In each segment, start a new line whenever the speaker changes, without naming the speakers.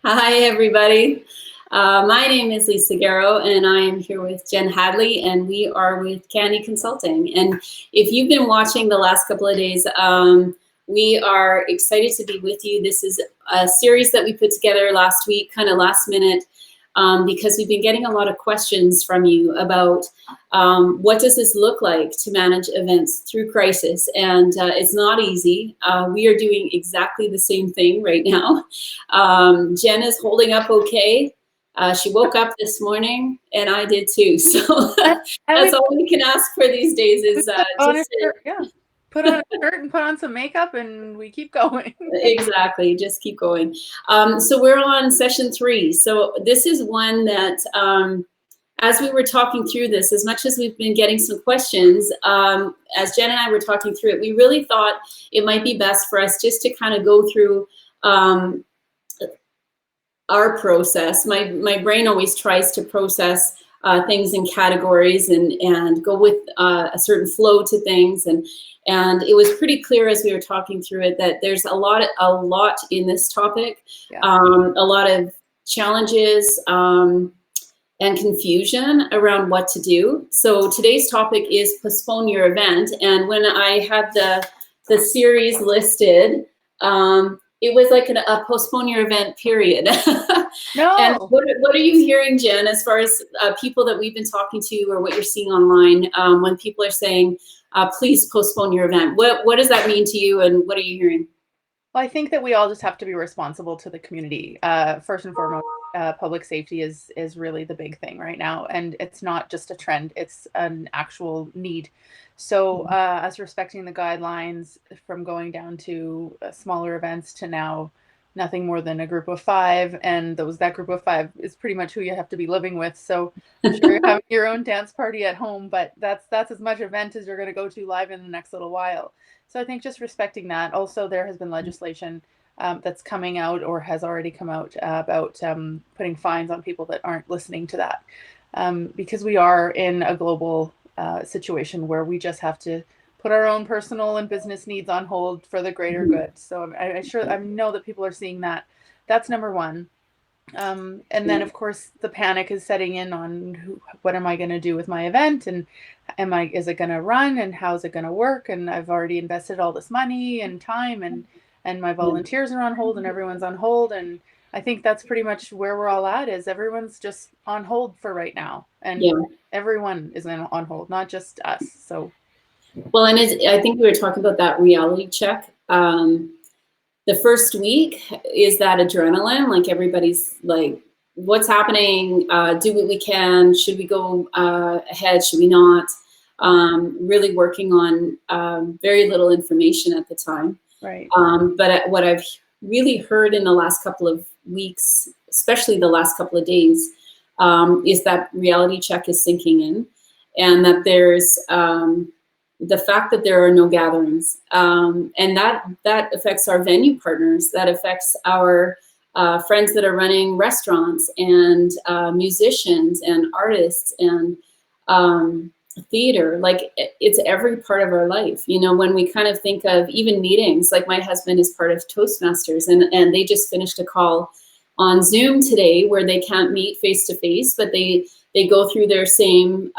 Hi, everybody. My name is Lisa Garrow, and I am here with Jen Hadley, and we are with Candy Consulting. And if you've been watching the last couple of days, we are excited to be with you. This is a series that we put together last week, kind of last minute, because we've been getting a lot of questions from you about what does this look like to manage events through crisis, and it's not easy. We are doing exactly the same thing right now. Jen is holding up okay. She woke up this morning, and I did too. So that's all we can ask for these days is
put on a shirt and put on some makeup, and we keep going.
Exactly, just keep going. So we're on session 3. So this is one that, as we were talking through this, as much as we've been getting some questions, as Jen and I were talking through it, we really thought it might be best for us just to kind of go through our process. My brain always tries to process things in categories and go with a certain flow to things, and it was pretty clear as we were talking through it that there's a lot in this topic, a lot of challenges and confusion around what to do. So today's topic is postpone your event, and when I had the series listed, it was like a postpone your event period.
No.
And what are you hearing, Jen, as far as people that we've been talking to or what you're seeing online when people are saying, please postpone your event? What does that mean to you, and what are you hearing?
Well, I think that we all just have to be responsible to the community. First and foremost, public safety is really the big thing right now. And it's not just a trend, it's an actual need. So as respecting the guidelines from going down to smaller events to now nothing more than a group of 5, and that group of 5 is pretty much who you have to be living with. So I'm sure you're having your own dance party at home, but that's as much event as you're going to go to live in the next little while. So I think just respecting that. Also, there has been legislation that's coming out or has already come out about putting fines on people that aren't listening to that, because we are in a global situation where we just have to put our own personal and business needs on hold for the greater good. So I know that people are seeing that. That's number one. And then, of course, the panic is setting in on what am I going to do with my event, and is it going to run, and how's it going to work? And I've already invested all this money and time, and my volunteers are on hold, and everyone's on hold. And I think that's pretty much where we're all at, is everyone's just on hold for right now. And everyone is on hold, not just us. So.
Well, and I think we were talking about that reality check. The first week is that adrenaline, like everybody's like, what's happening? Do what we can. Should we go ahead? Should we not? Really working on very little information at the time.
Right.
But what I've really heard in the last couple of weeks, especially the last couple of days, is that reality check is sinking in, and that there's the fact that there are no gatherings, and that affects our venue partners, that affects our friends that are running restaurants and musicians and artists and theater. Like, it's every part of our life. You know, when we kind of think of even meetings, like my husband is part of Toastmasters, and they just finished a call on Zoom today where they can't meet face to face, but they go through their same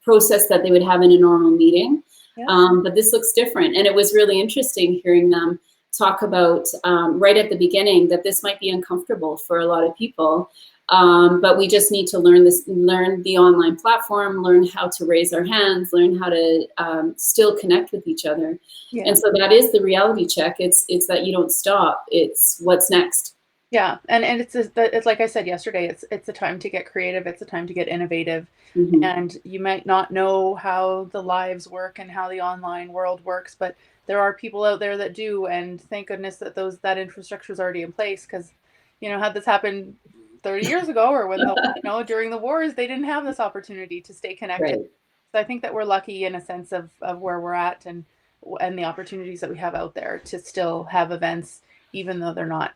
process that they would have in a normal meeting. But this looks different. And it was really interesting hearing them talk about right at the beginning that this might be uncomfortable for a lot of people. But we just need to learn the online platform, learn how to raise our hands, learn how to still connect with each other. Yeah. And so that is the reality check. It's that you don't stop. It's what's next.
Yeah, and it's like I said yesterday, it's a time to get creative, it's a time to get innovative, and you might not know how the lives work and how the online world works, but there are people out there that do, and thank goodness that that infrastructure is already in place, because had this happened 30 years ago, or when during the wars, they didn't have this opportunity to stay connected. Right. So I think that we're lucky in a sense of where we're at and the opportunities that we have out there to still have events, even though they're not.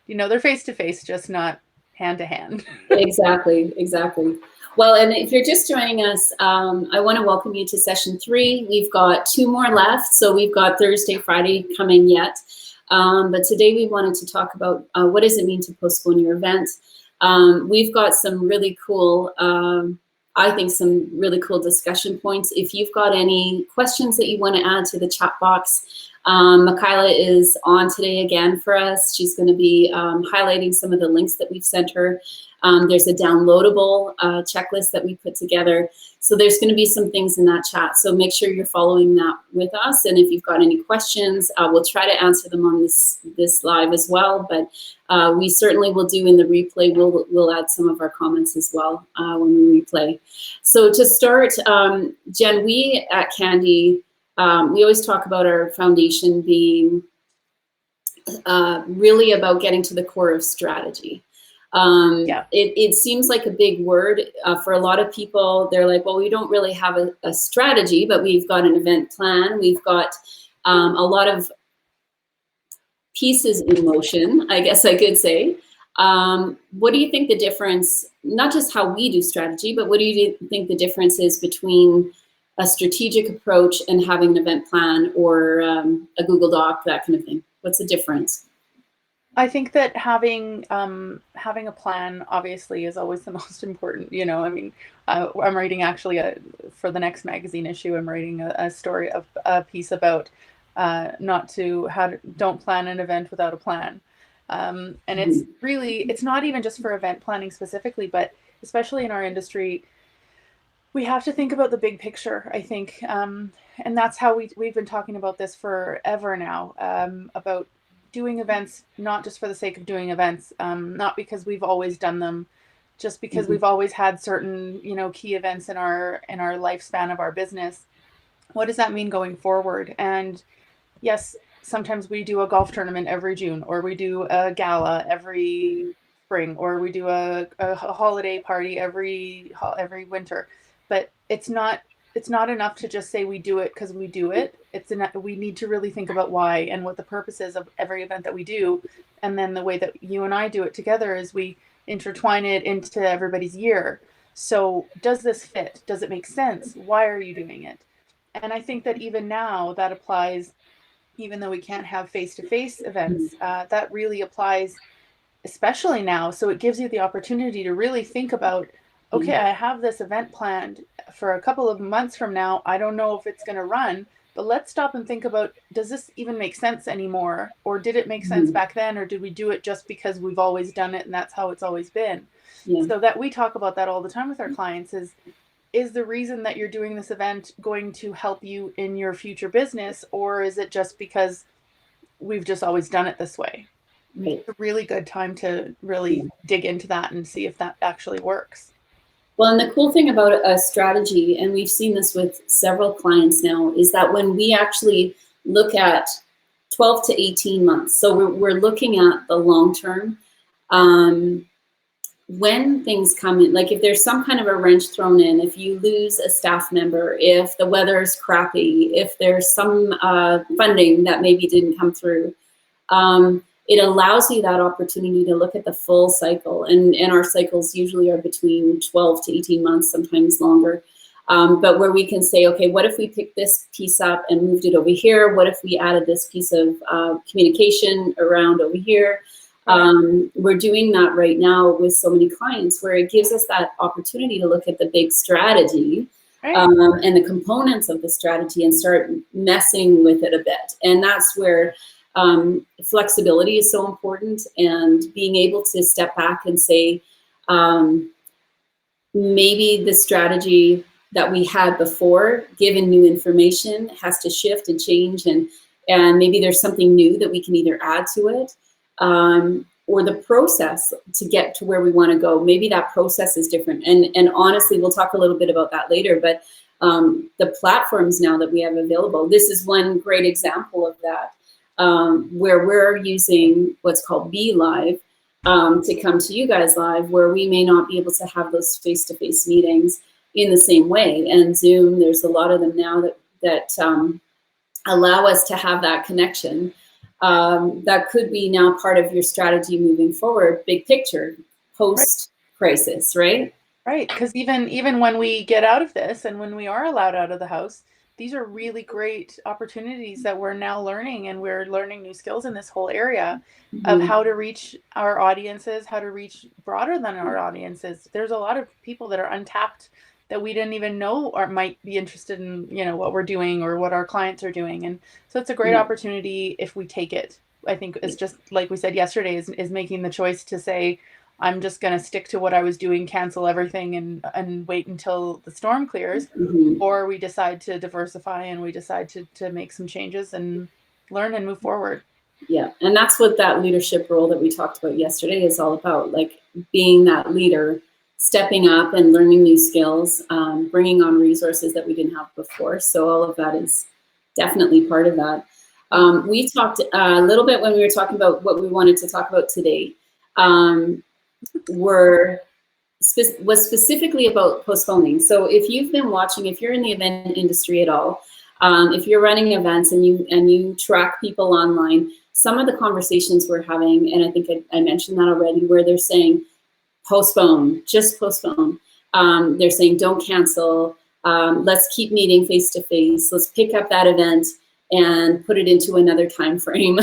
They're face-to-face, just not hand-to-hand.
Exactly. Well, and if you're just joining us, I want to welcome you to session 3. We've got 2 more left, so we've got Thursday, Friday coming yet. But today we wanted to talk about what does it mean to postpone your event. We've got some really cool, I think some really cool discussion points. If you've got any questions that you want to add to the chat box, Michaela is on today again for us. She's going to be highlighting some of the links that we've sent her. There's a downloadable checklist that we put together. So there's going to be some things in that chat. So make sure you're following that with us. And if you've got any questions, we'll try to answer them on this live as well. But we certainly will do in the replay. We'll add some of our comments as well when we replay. So to start, Jen, we at Candy, we always talk about our foundation being really about getting to the core of strategy. It seems like a big word for a lot of people. They're like, well, we don't really have a strategy, but we've got an event plan. We've got a lot of pieces in motion, I guess I could say. What do you think the difference, not just how we do strategy, but what do you think the difference is between a strategic approach and having an event plan or a Google Doc, that kind of thing? What's the difference?
I think that having a plan obviously is always the most important. You know, I mean, I'm writing actually for the next magazine issue. I'm writing a piece about don't plan an event without a plan. And it's not even just for event planning specifically, but especially in our industry, we have to think about the big picture, I think. And that's how we've been talking about this forever now, about doing events, not just for the sake of doing events, not because we've always done them, just because we've always had certain, key events in our lifespan of our business. What does that mean going forward? And yes, sometimes we do a golf tournament every June, or we do a gala every spring, or we do a holiday party every winter. But it's not enough to just say we do it because we do it. We need to really think about why and what the purpose is of every event that we do. And then the way that you and I do it together is we intertwine it into everybody's year. So does this fit? Does it make sense? Why are you doing it? And I think that even now that applies, even though we can't have face-to-face events, that really applies, especially now. So it gives you the opportunity to really think about, okay, I have this event planned for a couple of months from now. I don't know if it's going to run, but let's stop and think about, does this even make sense anymore? Or did it make sense back then? Or did we do it just because we've always done it and that's how it's always been? So that we talk about that all the time with our clients is the reason that you're doing this event going to help you in your future business? Or is it just because we've just always done it this way?
Right.
It's a really good time to really dig into that and see if that actually works.
Well, and the cool thing about a strategy, and we've seen this with several clients now, is that when we actually look at 12 to 18 months, so we're looking at the long term, when things come in, like if there's some kind of a wrench thrown in, if you lose a staff member, if the weather is crappy, if there's some funding that maybe didn't come through, it allows you that opportunity to look at the full cycle. And our cycles usually are between 12 to 18 months, sometimes longer. But where we can say, okay, what if we picked this piece up and moved it over here? What if we added this piece of communication around over here? We're doing that right now with so many clients, where it gives us that opportunity to look at the big strategy and the components of the strategy and start messing with it a bit. And that's where flexibility is so important, and being able to step back and say, maybe the strategy that we had before, given new information, has to shift and change, and maybe there's something new that we can either add to it, or the process to get to where we want to go. Maybe that process is different. And honestly, we'll talk a little bit about that later, but the platforms now that we have available, this is one great example of that, where we're using what's called Be Live to come to you guys live, where we may not be able to have those face-to-face meetings in the same way. And Zoom, there's a lot of them now that allow us to have that connection. That could be now part of your strategy moving forward, big picture, post-crisis, right?
Right, because even when we get out of this and when we are allowed out of the house, these are really great opportunities that we're now learning, and we're learning new skills in this whole area of how to reach our audiences, how to reach broader than our audiences. There's a lot of people that are untapped that we didn't even know or might be interested in, you know, what we're doing or what our clients are doing. And so it's a great opportunity if we take it. I think it's just like we said yesterday, is making the choice to say, I'm just going to stick to what I was doing, cancel everything and wait until the storm clears, or we decide to diversify and we decide to make some changes and learn and move forward.
Yeah, and that's what that leadership role that we talked about yesterday is all about, like being that leader, stepping up and learning new skills, bringing on resources that we didn't have before. So all of that is definitely part of that. We talked a little bit when we were talking about what we wanted to talk about today. Was specifically about postponing. So if you've been watching, if you're in the event industry at all, if you're running events and you track people online, some of the conversations we're having, and I think I mentioned that already, where they're saying postpone, just postpone. They're saying don't cancel. Let's keep meeting face to face. Let's pick up that event and put it into another time frame.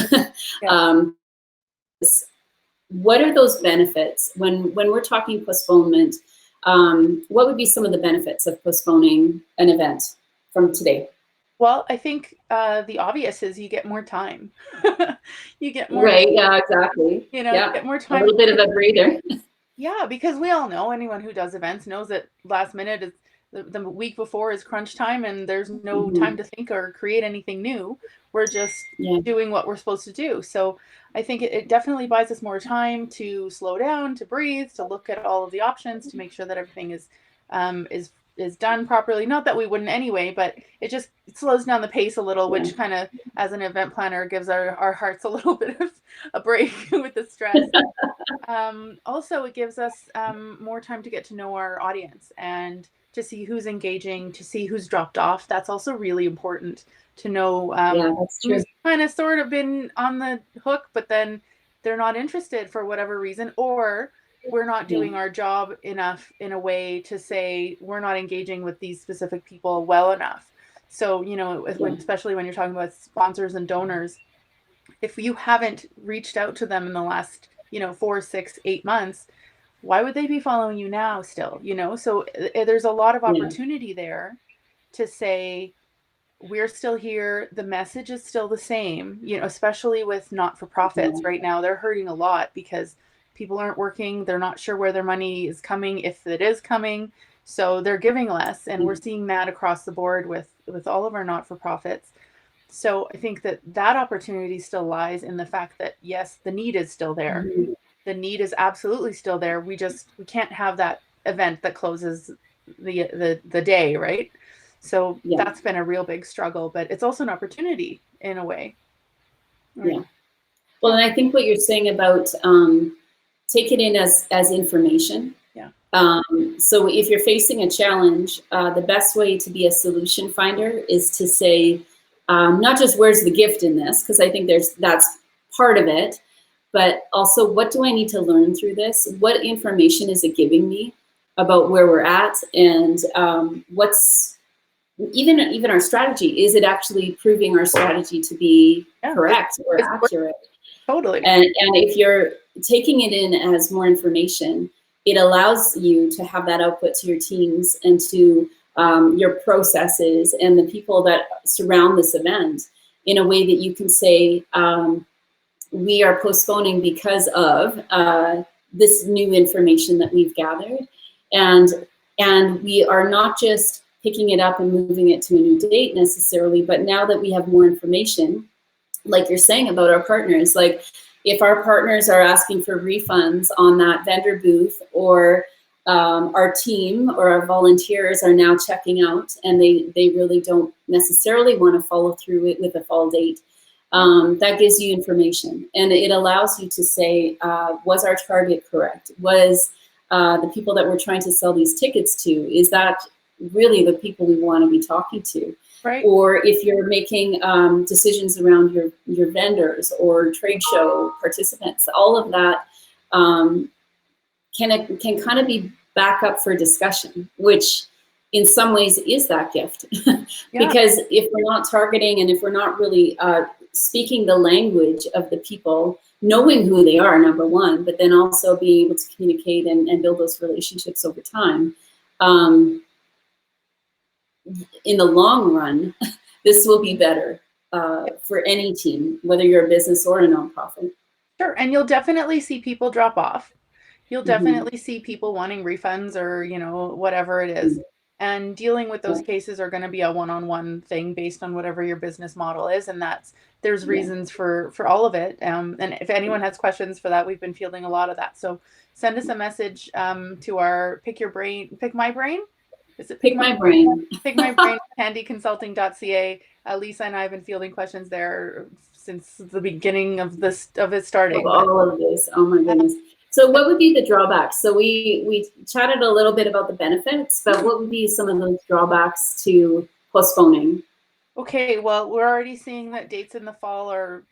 What are those benefits when we're talking postponement? What would be some of the benefits of postponing an event from today?
Well, I think the obvious is you get more time. You get more
right. Yeah, exactly.
You know,
yeah.
You get more time.
A little bit of a breather.
Yeah, because we all know, anyone who does events knows that last minute is the week before is crunch time, and there's no time to think or create anything new. We're just doing what we're supposed to do. So I think it definitely buys us more time to slow down, to breathe, to look at all of the options, to make sure that everything is done properly. Not that we wouldn't anyway, but it slows down the pace a little, which kind of, as an event planner, gives our hearts a little bit of a break with the stress. Also, it gives us more time to get to know our audience and to see who's engaging, to see who's dropped off. That's also really important to know
that's true.
who's kind of sort of been on the hook, but then they're not interested for whatever reason, or we're not doing our job enough in a way to say we're not engaging with these specific people well enough. So, you know, especially when you're talking about sponsors and donors, if you haven't reached out to them in the last 4, 6, 8 months, why would they be following you now still? So there's a lot of opportunity there to say, we're still here. The message is still the same, especially with not-for-profits right now. They're hurting a lot because people aren't working. They're not sure where their money is coming, if it is coming. So they're giving less. And we're seeing that across the board with all of our not-for-profits. So I think that opportunity still lies in the fact that, yes, the need is still there. The need is absolutely still there. We can't have that event that closes the day, right? So that's been a real big struggle, but it's also an opportunity in a way.
Right? Yeah. Well, and I think what you're saying about take it in as information.
Yeah.
So if you're facing a challenge, the best way to be a solution finder is to say, not just where's the gift in this, because I think that's part of it, but also what do I need to learn through this? What information is it giving me about where we're at, and what's even our strategy? Is it actually proving our strategy to be correct or accurate?
Totally.
And if you're taking it in as more information, it allows you to have that output to your teams and to your processes and the people that surround this event in a way that you can say, we are postponing because of this new information that we've gathered. And we are not just picking it up and moving it to a new date necessarily, but now that we have more information, like you're saying about our partners, like if our partners are asking for refunds on that vendor booth, or our team or our volunteers are now checking out and they really don't necessarily want to follow through it with a fall date, that gives you information, and it allows you to say, was our target correct? Was the people that we're trying to sell these tickets to, is that really the people we want to be talking to?
Right.
Or if you're making decisions around your vendors or trade show participants, all of that can kind of be back up for discussion, which in some ways is that gift.
Yeah.
Because if we're not targeting and if we're not really speaking the language of the people, knowing who they are, number one, but then also being able to communicate and build those relationships over time, in the long run, this will be better for any team, whether you're a business or a nonprofit.
Sure, and you'll definitely see people drop off. You'll definitely see people wanting refunds or, you know, whatever it is. And dealing with those cases are going to be a one-on-one thing based on whatever your business model is. And there's reasons for all of it. And if anyone has questions for that, we've been fielding a lot of that. So send us a message to our Pick My Brain? Is it
Pick My Brain?
Pick My Brain, candyconsulting.ca. Lisa and I have been fielding questions there since the beginning of it starting.
Of all of this, oh my goodness. So what would be the drawbacks? So we chatted a little bit about the benefits, but what would be some of those drawbacks to postponing?
Okay, well, we're already seeing that dates in the fall are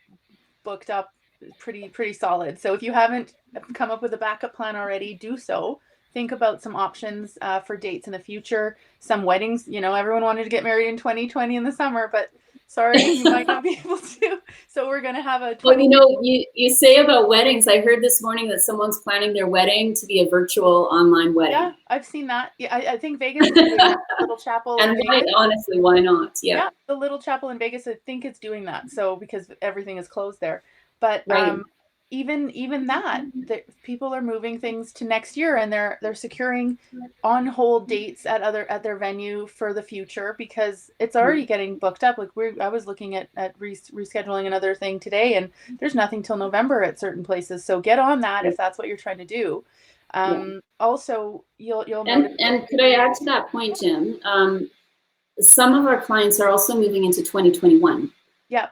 booked up pretty solid. So if you haven't come up with a backup plan already, do so. Think about some options for dates in the future. Some weddings, you know, everyone wanted to get married in 2020 in the summer, but sorry, you might not be able to. So we're going to have a.
Well, you know, you say about weddings. I heard this morning that someone's planning their wedding to be a virtual online wedding.
Yeah, I've seen that. Yeah, I think Vegas is doing that. The little chapel.
And honestly, why not?
Yeah, the little chapel in Vegas, I think it's doing that. So because everything is closed there, but even that people are moving things to next year, and they're securing on hold dates at their venue for the future because it's already getting booked up. Like I was looking at rescheduling another thing today, and there's nothing till November at certain places. So get on that if that's what you're trying to do. Also, you'll
and could I add to that point, Jim? Some of our clients are also moving into 2021.
Yeah.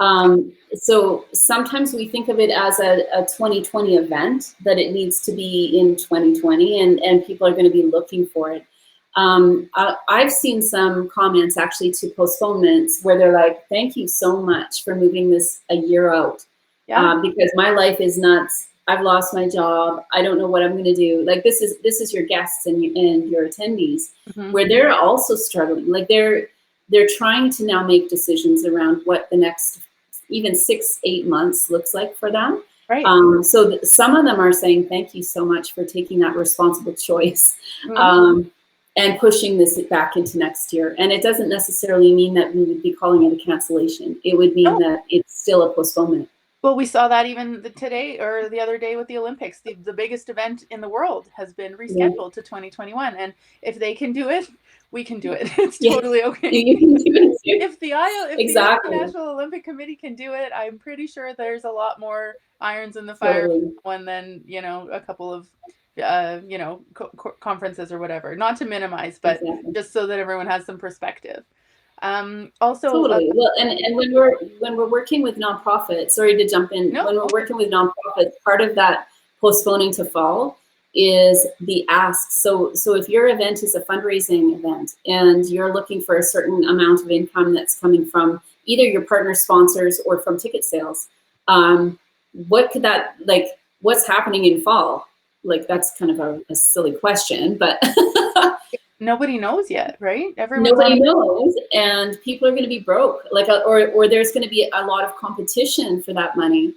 So sometimes we think of it as a 2020 event, that it needs to be in 2020 and people are going to be looking for it. I've seen some comments actually to postponements where they're like, thank you so much for moving this a year out. Because my life is nuts. I've lost my job. I don't know what I'm going to do. Like this is your guests and your attendees where they're also struggling. Like they're trying to now make decisions around what the next even 6-8 months looks like for them.
Right.
So some of them are saying, thank you so much for taking that responsible choice and pushing this back into next year. And it doesn't necessarily mean that we would be calling it a cancellation. It would mean that it's still a postponement.
Well, we saw that even today or the other day with the Olympics. The biggest event in the worord has been rescheduled to 2021. And if they can do it, we can do it. It's totally okay.
You can do it too.
If the International Olympic Committee can do it, I'm pretty sure there's a lot more irons in the fire one than, you know, a couple of you know, conferences or whatever. Not to minimize, but just so that everyone has some perspective. Also,
well, and when we're working with nonprofits, sorry to jump in, when we're working with nonprofits, part of that postponing to fall is the ask. So if your event is a fundraising event and you're looking for a certain amount of income that's coming from either your partner sponsors or from ticket sales, what could that, like, what's happening in fall? Like, that's kind of a silly question, but
nobody knows yet, right?
Nobody knows, and people are going to be broke. Like, or there's going to be a lot of competition for that money.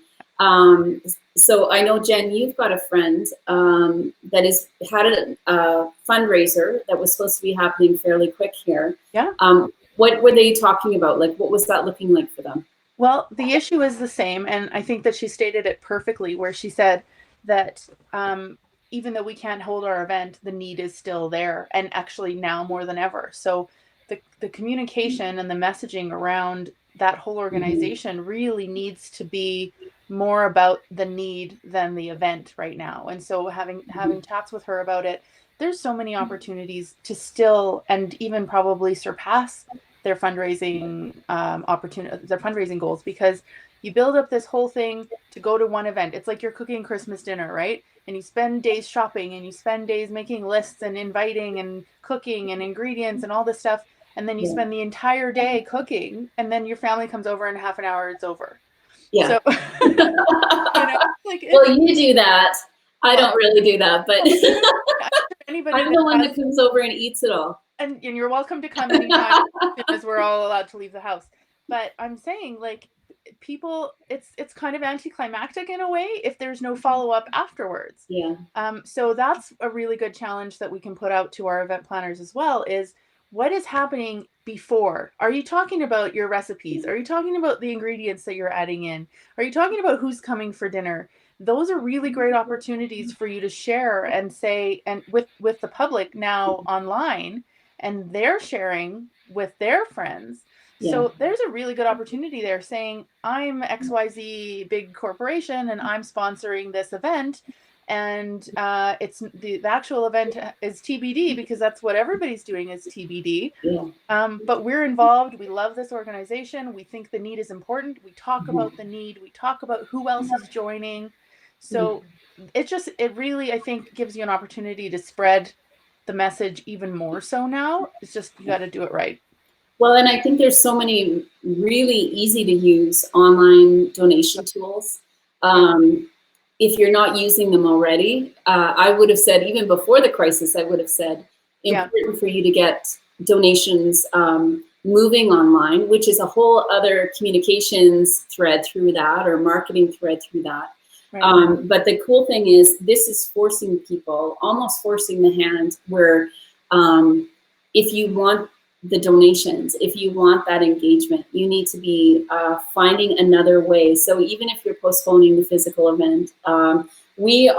So I know, Jen, you've got a friend that had a fundraiser that was supposed to be happening fairly quick here.
Yeah.
What were they talking about? Like, what was that looking like for them?
Well, the issue is the same, and I think that she stated it perfectly, where she said that even though we can't hold our event, the need is still there, and actually now more than ever. So the communication and the messaging around that whole organization really needs to be more about the need than the event right now. And so having chats with her about it, there's so many opportunities to still and even probably surpass their fundraising their fundraising goals, because you build up this whole thing to go to one event. It's like you're cooking Christmas dinner, right? And you spend days shopping and you spend days making lists and inviting and cooking and ingredients and all this stuff. And then you spend the entire day cooking, and then your family comes over in half an hour, it's over.
Yeah.
So, you know, like,
well, you do that. I don't really do that, but
anybody
I'm the one that comes over and eats it all.
And you're welcome to come anytime as we're all allowed to leave the house. But I'm saying, like, people, it's kind of anticlimactic in a way if there's no follow-up afterwards.
Yeah.
So that's a really good challenge that we can put out to our event planners as well, is what is happening before? Are you talking about your recipes? Are you talking about the ingredients that you're adding in? Are you talking about who's coming for dinner? Those are really great opportunities for you to share and say, and with the public now online, and they're sharing with their friends.
Yeah.
So there's a really good opportunity there saying, I'm XYZ big corporation and I'm sponsoring this event. And it's the actual event is TBD, because that's what everybody's doing is TBD.
Yeah.
But we're involved. We love this organization. We think the need is important. We talk about the need. We talk about who else is joining. So it really, I think, gives you an opportunity to spread the message even more so now. It's just, you got to do it right.
Well, and I think there's so many really easy to use online donation tools. If you're not using them already, I would have said, even before the crisis, I would have said, important for you to get donations moving online, which is a whole other communications thread through that, or marketing thread through that. Right. But the cool thing is, this is forcing people, almost forcing the hand, where if you want the donations, if you want that engagement, you need to be finding another way. So even if you're postponing the physical event, we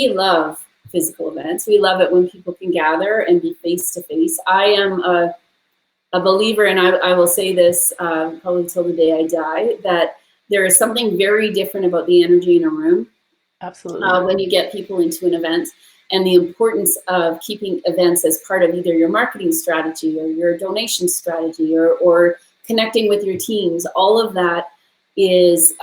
love physical events. We love it when people can gather and be face to face. I am a believer, and I will say this probably till the day I die, that there is something very different about the energy in a room.
Absolutely.
When you get people into an event, and the importance of keeping events as part of either your marketing strategy or your donation strategy, or connecting with your teams. All of that is,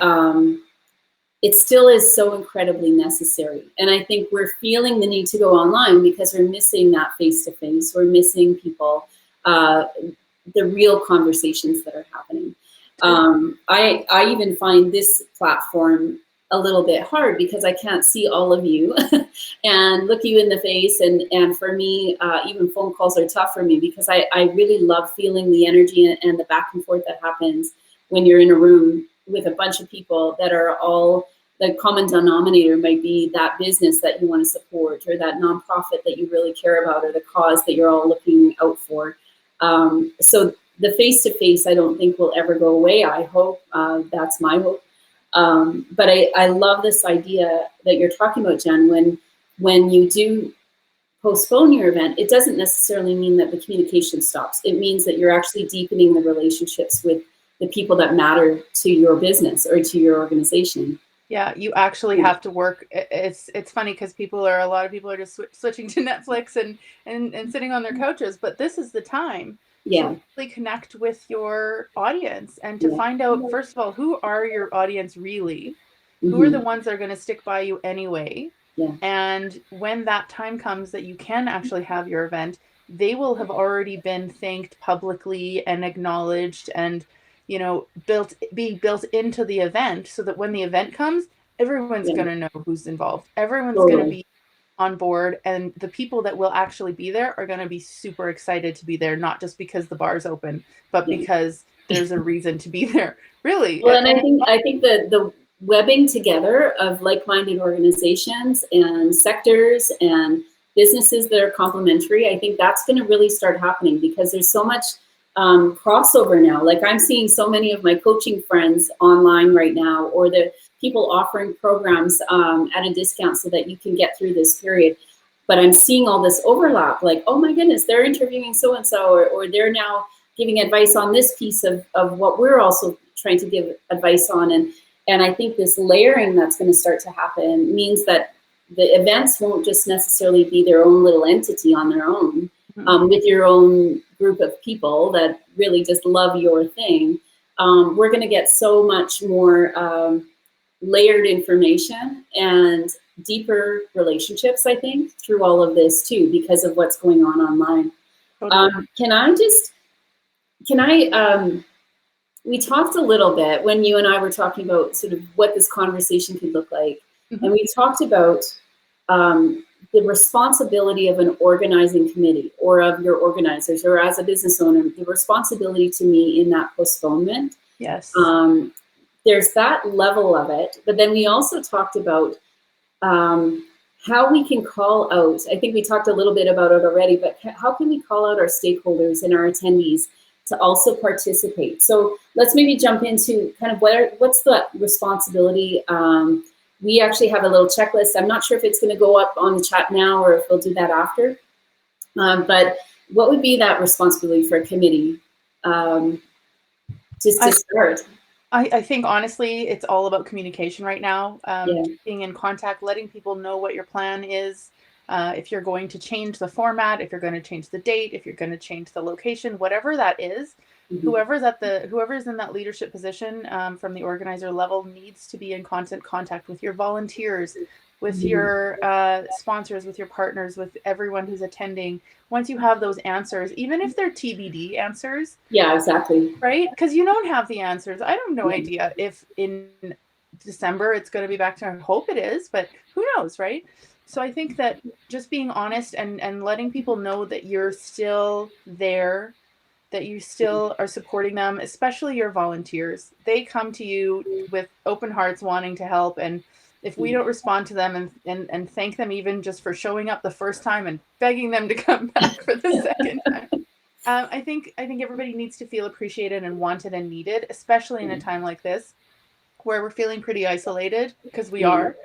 it still is so incredibly necessary. And I think we're feeling the need to go online because we're missing that face-to-face. We're missing people, the real conversations that are happening. I even find this platform a little bit hard because I can't see all of you and look you in the face. And for me, even phone calls are tough for me, because I really love feeling the energy and the back and forth that happens when you're in a room with a bunch of people that are all, the common denominator might be that business that you want to support, or that nonprofit that you really care about, or the cause that you're all looking out for. So the face-to-face, I don't think will ever go away. I hope, that's my hope. But I love this idea that you're talking about, Jen. When you do postpone your event, it doesn't necessarily mean that the communication stops. It means that you're actually deepening the relationships with the people that matter to your business or to your organization.
Yeah, you actually have to work. It's funny because a lot of people are just switching to Netflix and sitting on their couches, but this is the time to really connect with your audience and to find out, first of all, who are your audience really? Who are the ones that are going to stick by you anyway? And when that time comes that you can actually have your event, they will have already been thanked publicly and acknowledged, and be built into the event, so that when the event comes, everyone's going to know who's involved. Everyone's going to be on board, and the people that will actually be there are going to be super excited to be there, not just because the bar's open, but because there's a reason to be there. Really.
Well, and I think the webbing together of like-minded organizations and sectors and businesses that are complementary, I think that's going to really start happening, because there's so much crossover now. Like, I'm seeing so many of my coaching friends online right now, or the people offering programs at a discount so that you can get through this period. But I'm seeing all this overlap, like, oh my goodness, they're interviewing so-and-so, or they're now giving advice on this piece of what we're also trying to give advice on. And I think this layering that's going to start to happen means that the events won't just necessarily be their own little entity on their own, with your own group of people that really just love your thing. We're going to get so much more layered information and deeper relationships, I think, through all of this too, because of what's going on online. We talked a little bit when you and I were talking about sort of what this conversation could look like. And we talked about the responsibility of an organizing committee or of your organizers or as a business owner, the responsibility to me in that postponement.
Yes.
There's that level of it. But then we also talked about how we can call out, I think we talked a little bit about it already, but how can we call out our stakeholders and our attendees to also participate? So let's maybe jump into kind of what's the responsibility. We actually have a little checklist. I'm not sure if it's going to go up on the chat now or if we'll do that after. But what would be that responsibility for a committee? Just to start.
I think honestly, it's all about communication right now. Being in contact, letting people know what your plan is. If you're going to change the format, if you're going to change the date, if you're going to change the location, whatever that is, whoever's in that leadership position from the organizer level needs to be in constant contact with your volunteers, with your sponsors, with your partners, with everyone who's attending. Once you have those answers, even if they're TBD answers.
Yeah, exactly.
Right? Because you don't have the answers. I have no idea if in December it's going to be back to, I hope it is, but who knows, right? So I think that just being honest and letting people know that you're still there, that you still are supporting them, especially your volunteers. They come to you with open hearts wanting to help. And if we don't respond to them and thank them even just for showing up the first time and begging them to come back for the second time, I think everybody needs to feel appreciated and wanted and needed, especially in a time like this, where we're feeling pretty isolated, because we are.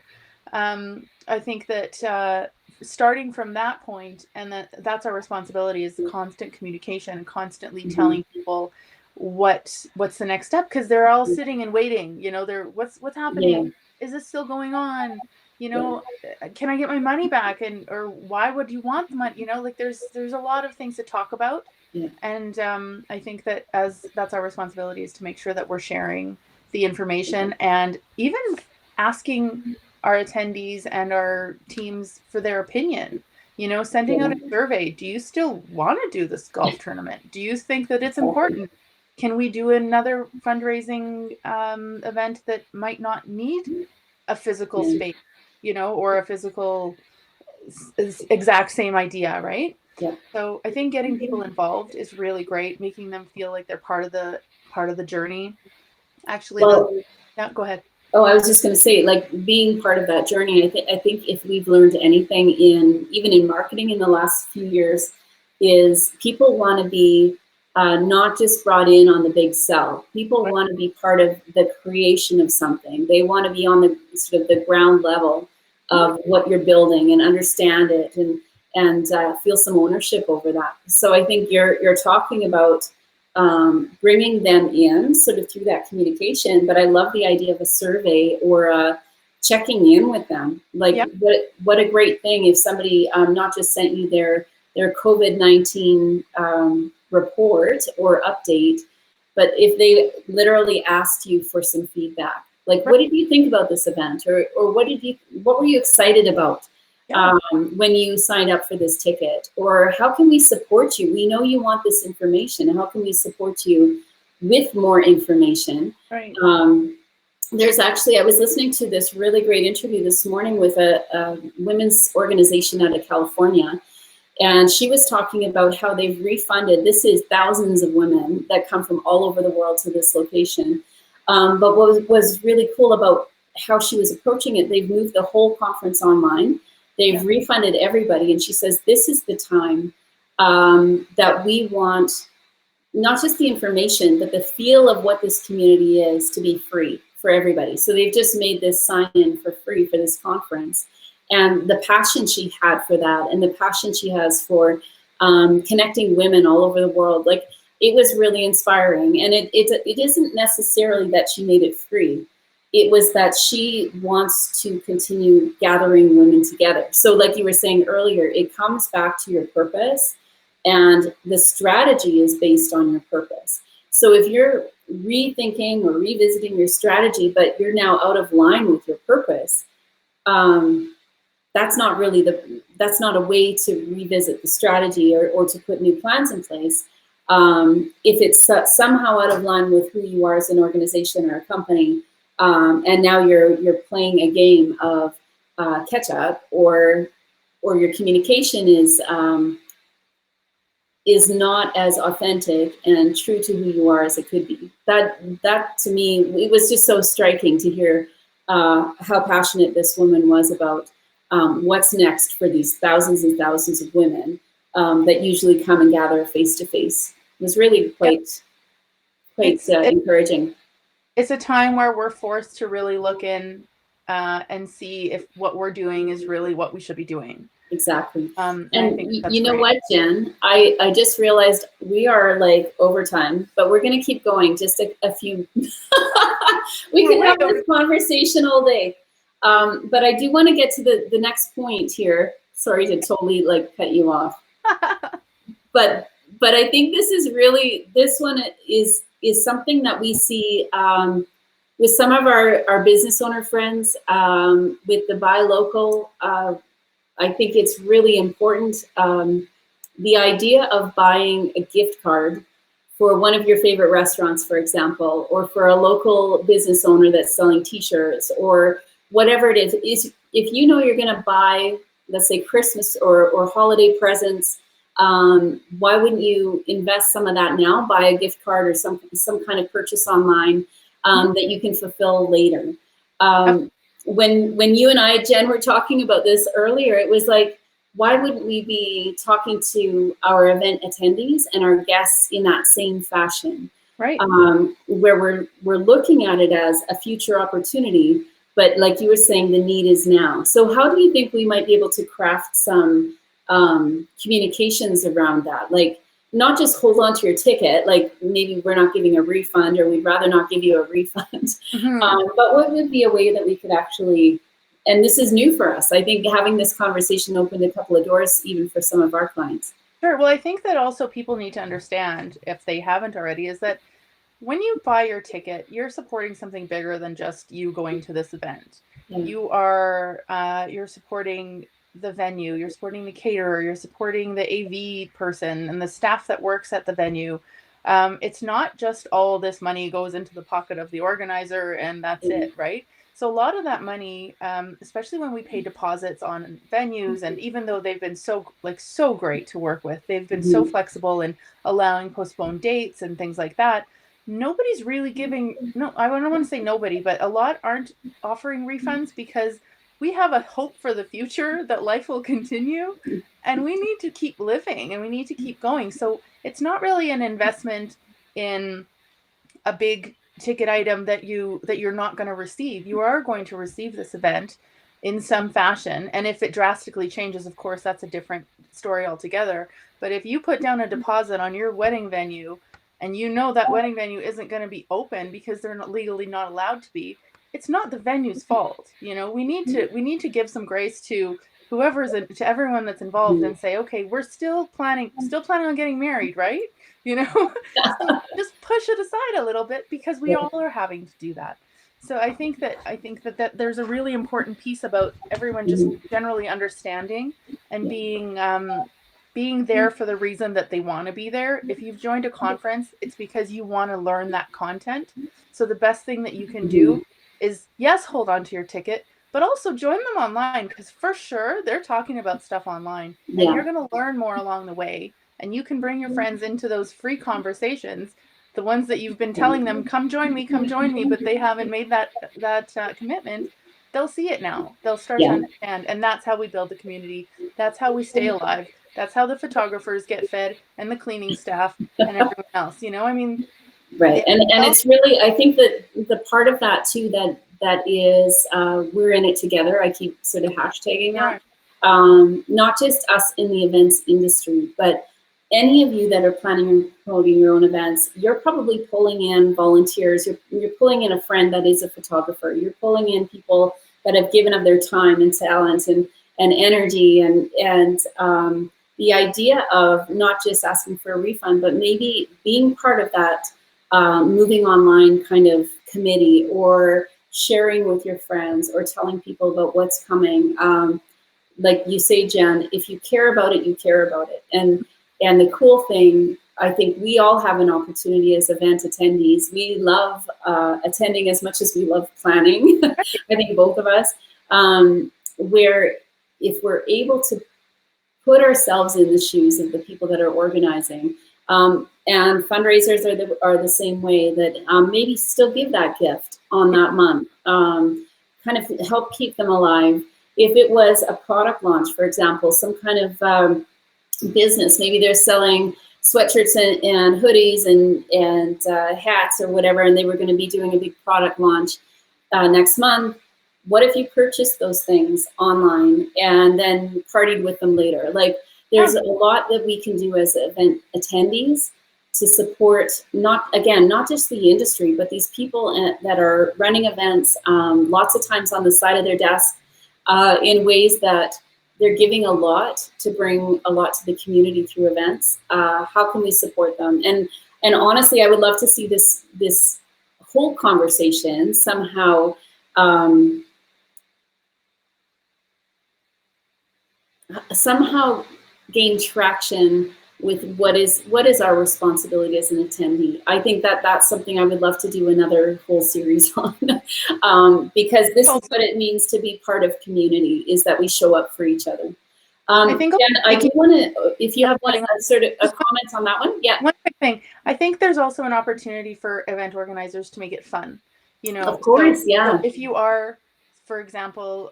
I think that starting from that point, and that's our responsibility, is the constant communication and constantly telling people what's the next step, because they're all sitting and waiting. You know, they're what's happening? Is this still going on? You know, can I get my money back? Or why would you want the money? You know, like there's a lot of things to talk about. And I think that that's our responsibility, is to make sure that we're sharing the information and even asking our attendees and our teams for their opinion. You know, sending out a survey. Do you still want to do this golf tournament? Do you think that it's important? Can we do another fundraising event that might not need a physical space, you know, or a physical exact same idea, right? So I think getting people involved is really great, making them feel like they're part of the journey. Actually, go ahead.
Oh, I was just going to say, like, being part of that journey, I think if we've learned anything even in marketing in the last few years, is people want to be not just brought in on the big sell. People want to be part of the creation of something. They want to be on the sort of the ground level of what you're building and understand it and feel some ownership over that. So I think you're talking about bringing them in sort of through that communication. But I love the idea of a survey or checking in with them. Like what a great thing if somebody not just sent you their COVID-19 report or update, but if they literally asked you for some feedback. Like, what did you think about this event? Or what were you excited about when you signed up for this ticket? Or how can we support you? We know you want this information. How can we support you with more information? There's actually, I was listening to this really great interview this morning with a women's organization out of California. And she was talking about how they've refunded, this is thousands of women that come from all over the world to this location. But what was really cool about how she was approaching it, they've moved the whole conference online. They've refunded everybody. And she says, this is the time that we want not just the information, but the feel of what this community is to be free for everybody. So they've just made this sign-in for free for this conference. And the passion she had for that, and the passion she has for connecting women all over the world, like, it was really inspiring. And it isn't necessarily that she made it free. It was that she wants to continue gathering women together. So like you were saying earlier, it comes back to your purpose, and the strategy is based on your purpose. So if you're rethinking or revisiting your strategy, but you're now out of line with your purpose, that's not a way to revisit the strategy or to put new plans in place. If it's somehow out of line with who you are as an organization or a company, and now you're playing a game of catch up or or your communication is not as authentic and true to who you are as it could be. That to me, it was just so striking to hear how passionate this woman was about what's next for these thousands and thousands of women that usually come and gather face to face. It was really quite encouraging.
It's a time where we're forced to really look in and see if what we're doing is really what we should be doing.
Exactly.
And
you know what, Jen? I just realized we are like overtime, but we're going to keep going just a few. We can have this conversation all day. But I do want to get to the next point here. Sorry to totally like cut you off. But I think this one is something that we see with some of our business owner friends, with the buy local. I think it's really important. The idea of buying a gift card for one of your favorite restaurants, for example, or for a local business owner that's selling t-shirts or whatever it is if you know you're going to buy, let's say, Christmas or holiday presents, why wouldn't you invest some of that now, buy a gift card or some kind of purchase online that you can fulfill later. When you and I, Jen, were talking about this earlier, it was like, why wouldn't we be talking to our event attendees and our guests in that same fashion?
Right.
Where we're looking at it as a future opportunity, but like you were saying, the need is now. So how do you think we might be able to craft some communications around that? Like, not just hold on to your ticket, like maybe we're not giving a refund or we'd rather not give you a refund.
Mm-hmm.
But what would be a way that we could actually, and this is new for us, I think having this conversation opened a couple of doors even for some of our clients.
Sure. Well, I think that also people need to understand, if they haven't already, is that when you buy your ticket, you're supporting something bigger than just you going to this event. You are, you're supporting the venue, you're supporting the caterer, you're supporting the AV person and the staff that works at the venue. It's not just all this money goes into the pocket of the organizer and that's it, right? So a lot of that money, especially when we pay deposits on venues, and even though they've been so great to work with, they've been so flexible in allowing postponed dates and things like that. Nobody's really giving, I don't want to say nobody, but a lot aren't offering refunds because we have a hope for the future that life will continue, and we need to keep living and we need to keep going. So it's not really an investment in a big ticket item that you're not going to receive. You are going to receive this event in some fashion. And if it drastically changes, of course, that's a different story altogether. But if you put down a deposit on your wedding venue and you know that wedding venue isn't going to be open because they're legally not allowed to be, it's not the venue's fault. You know, we need to give some grace to to everyone that's involved and say, okay, we're still planning on getting married, right? You know, so just push it aside a little bit because we all are having to do that. So I think that there's a really important piece about everyone just generally understanding and being there for the reason that they want to be there. If you've joined a conference, it's because you want to learn that content. So the best thing that you can do is, yes, hold on to your ticket, but also join them online, because for sure they're talking about stuff online and you're going to learn more along the way. And you can bring your friends into those free conversations, the ones that you've been telling them, come join me, but they haven't made that commitment. They'll see it now. They'll start to understand. And that's how we build the community. That's how we stay alive. That's how the photographers get fed and the cleaning staff and everyone else. You know, I mean,
right. And it's really, I think that the part of that too, that is, we're in it together. I keep sort of hashtagging that. Not just us in the events industry, but any of you that are planning on promoting your own events, you're probably pulling in volunteers. You're pulling in a friend that is a photographer. You're pulling in people that have given of their time and talent and energy and the idea of not just asking for a refund, but maybe being part of that moving online kind of committee, or sharing with your friends, or telling people about what's coming. Like you say, Jen, if you care about it, you care about it. And the cool thing, I think we all have an opportunity as event attendees. We love attending as much as we love planning. I think both of us, where if we're able to put ourselves in the shoes of the people that are organizing. And fundraisers are the same way, that maybe still give that gift on that month, kind of help keep them alive. If it was a product launch, for example, some kind of business, maybe they're selling sweatshirts and hoodies and hats or whatever, and they were going to be doing a big product launch next month. What if you purchased those things online and then partied with them later? Like, there's a lot that we can do as event attendees to support, not just the industry, but these people that are running events lots of times on the side of their desk in ways that they're giving a lot to bring a lot to the community through events. How can we support them? And honestly, I would love to see this whole conversation somehow gain traction with what is our responsibility as an attendee. I think that's something I would love to do another whole series on, because this is what it means to be part of community, is that we show up for each other. I think, Jen, I do want to, if you have one sort of a comment on that one. Yeah.
One quick thing. I think there's also an opportunity for event organizers to make it fun. You know,
of course,
so if you are, for example,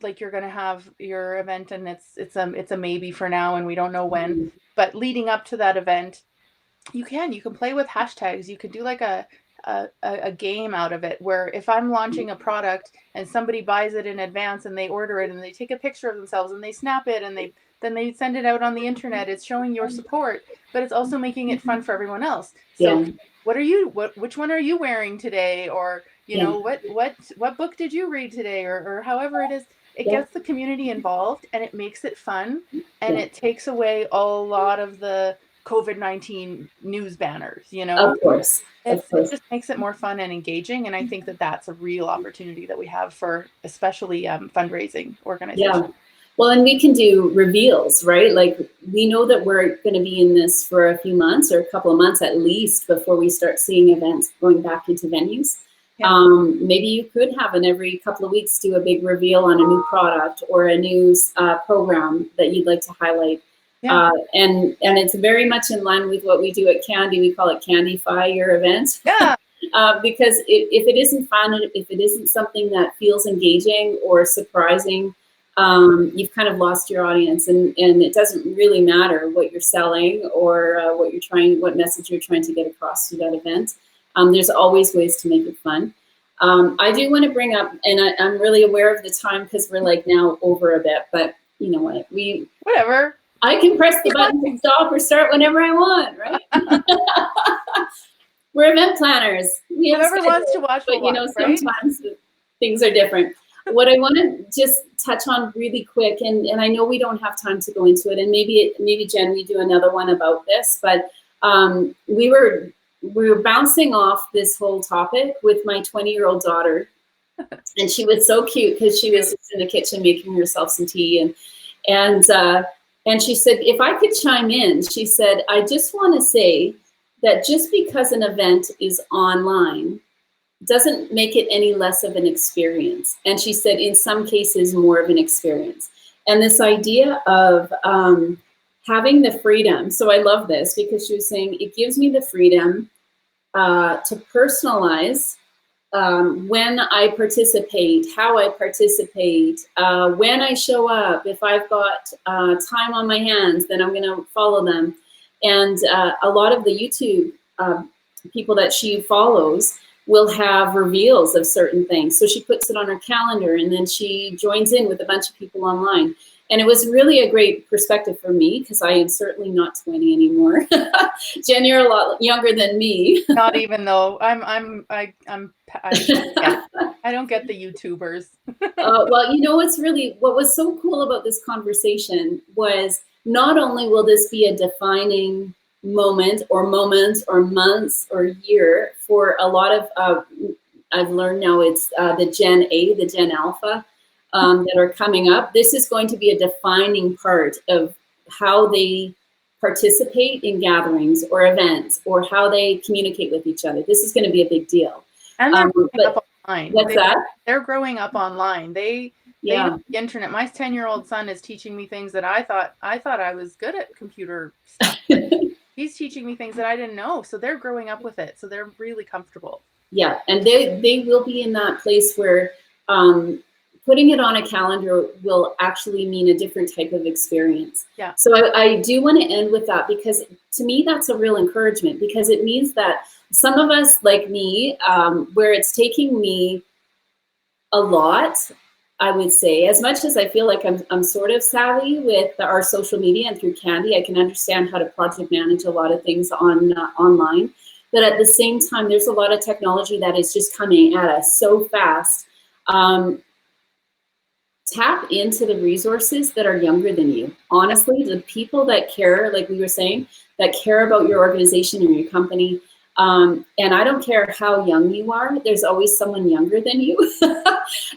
like you're going to have your event and it's a maybe for now and we don't know when, but leading up to that event, you can play with hashtags. You could do like a game out of it, where if I'm launching a product and somebody buys it in advance and they order it and they take a picture of themselves and they snap it and then they send it out on the internet, it's showing your support, but it's also making it fun for everyone else. So which one are you wearing today? Or, you know, what book did you read today? Or however it is. It gets the community involved and it makes it fun, and it takes away a lot of the COVID-19 news banners, you know?
Of course.
It just makes it more fun and engaging. And I think that's a real opportunity that we have for especially fundraising organizations.
Yeah. Well, and we can do reveals, right? Like, we know that we're going to be in this for a few months or a couple of months at least before we start seeing events going back into venues. Yeah. Maybe you could have every couple of weeks do a big reveal on a new product or a new program that you'd like to highlight. Yeah. And it's very much in line with what we do at Candy. We call it Candyfy your event. Yeah. Because if it isn't fun, if it isn't something that feels engaging or surprising, you've kind of lost your audience, and it doesn't really matter what you're selling or what message you're trying to get across through that event. There's always ways to make it fun. I do want to bring up, and I'm really aware of the time because we're like now over a bit, but you know what?
Whatever.
I can press the button to stop or start whenever I want, right? We're event planners.
Whoever wants to watch,
but you know, sometimes things are different. What I want to just touch on really quick, and I know we don't have time to go into it, and maybe Jen, we do another one about this, but we were bouncing off this whole topic with my 20-year-old daughter, and she was so cute because she was just in the kitchen making herself some tea, and she said, if I could chime in, she said, I just want to say that just because an event is online doesn't make it any less of an experience. And she said, in some cases, more of an experience. And this idea of having the freedom. So I love this because she was saying, it gives me the freedom to personalize when I participate, how I participate, when I show up. If I've got time on my hands, then I'm going to follow them. And a lot of the YouTube people that she follows will have reveals of certain things. So she puts it on her calendar and then she joins in with a bunch of people online. And it was really a great perspective for me because I am certainly not 20 anymore. Jen, you're a lot younger than me.
Not even though I don't get the YouTubers.
Well, you know what was so cool about this conversation was not only will this be a defining moment or moments or months or year for a lot of, I've learned now it's the Gen A, the Gen Alpha, that are coming up. This is going to be a defining part of how they participate in gatherings or events or how they communicate with each other. This is going to be a big deal.
And they're growing up online.
What's that?
They're growing up online. They They know the internet. My 10-year-old son is teaching me things that I thought I was good at computer stuff. He's teaching me things that I didn't know. So they're growing up with it. So they're really comfortable.
Yeah, and they will be in that place where putting it on a calendar will actually mean a different type of experience.
Yeah.
So I do want to end with that, because to me that's a real encouragement, because it means that some of us, like me, where it's taking me a lot, I would say, as much as I feel like I'm sort of savvy with our social media, and through Candy, I can understand how to project manage a lot of things online. But at the same time, there's a lot of technology that is just coming at us so fast. Tap into the resources that are younger than you. Honestly, the people that care, like we were saying, that care about your organization and your company. And I don't care how young you are, there's always someone younger than you,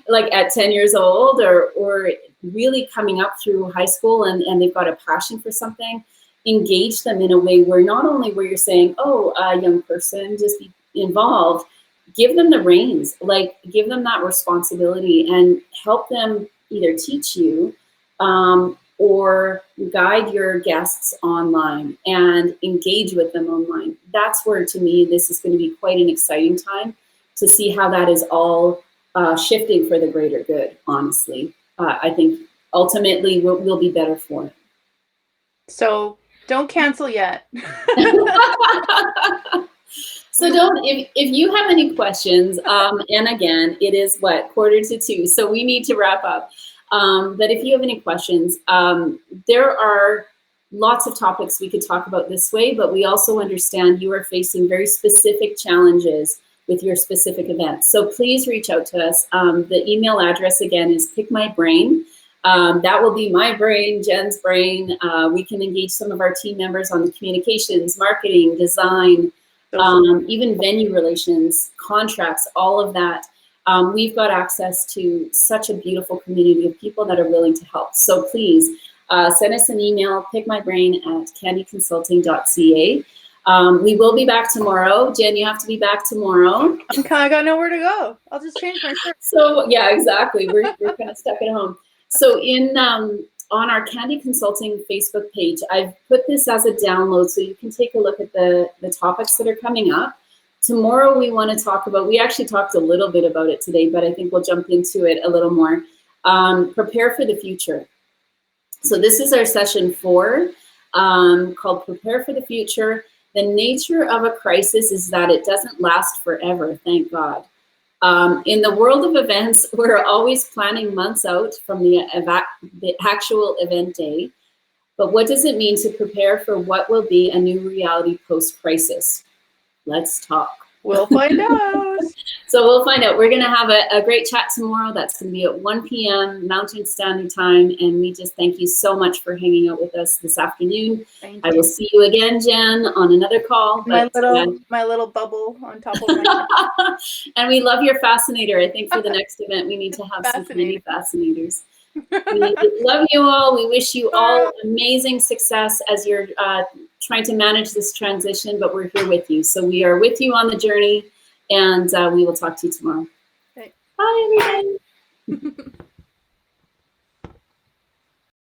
like at 10 years old, or really coming up through high school, and they've got a passion for something. Engage them in a way where not only where you're saying, oh, young person, just be involved, give them the reins, like give them that responsibility, and help them either teach you or guide your guests online and engage with them online. That's where, to me, this is going to be quite an exciting time to see how that is all shifting for the greater good, honestly. I think ultimately we'll be better for it.
So don't cancel yet.
So if you have any questions, and again, it is what, 1:45, so we need to wrap up. But if you have any questions, there are lots of topics we could talk about this way, but we also understand you are facing very specific challenges with your specific events. So please reach out to us. The email address again is pickmybrain. That will be my brain, Jen's brain. We can engage some of our team members on the communications, marketing, design, even venue relations, contracts, all of that. We've got access to such a beautiful community of people that are willing to help. So please send us an email, pickmybrain@candyconsulting.ca. We will be back tomorrow. Jen, you have to be back tomorrow.
I got nowhere to go. I'll just change my shirt.
So yeah, exactly. We're kind of stuck at home. So on our Candy Consulting Facebook page, I've put this as a download so you can take a look at the topics that are coming up. Tomorrow we want to talk about, we actually talked a little bit about it today, but I think we'll jump into it a little more. Prepare for the future. So this is our session 4 called Prepare for the Future. The nature of a crisis is that it doesn't last forever, thank God. In the world of events, we're always planning months out from the actual event day. But what does it mean to prepare for what will be a new reality post-crisis? Let's talk.
We'll find out.
So we'll find out. We're going to have a great chat tomorrow. That's going to be at 1 p.m. Mountain Standard Time. And we just thank you so much for hanging out with us this afternoon. I will see you again, Jen, on another call.
My little bubble on top of my
And we love your fascinator. I think for the next event, we need to have some mini fascinators. We love you all. We wish you all amazing success as you're trying to manage this transition, but we're here with you. So we are with you on the journey, and we will talk to you tomorrow.
Okay.
Bye, everybody.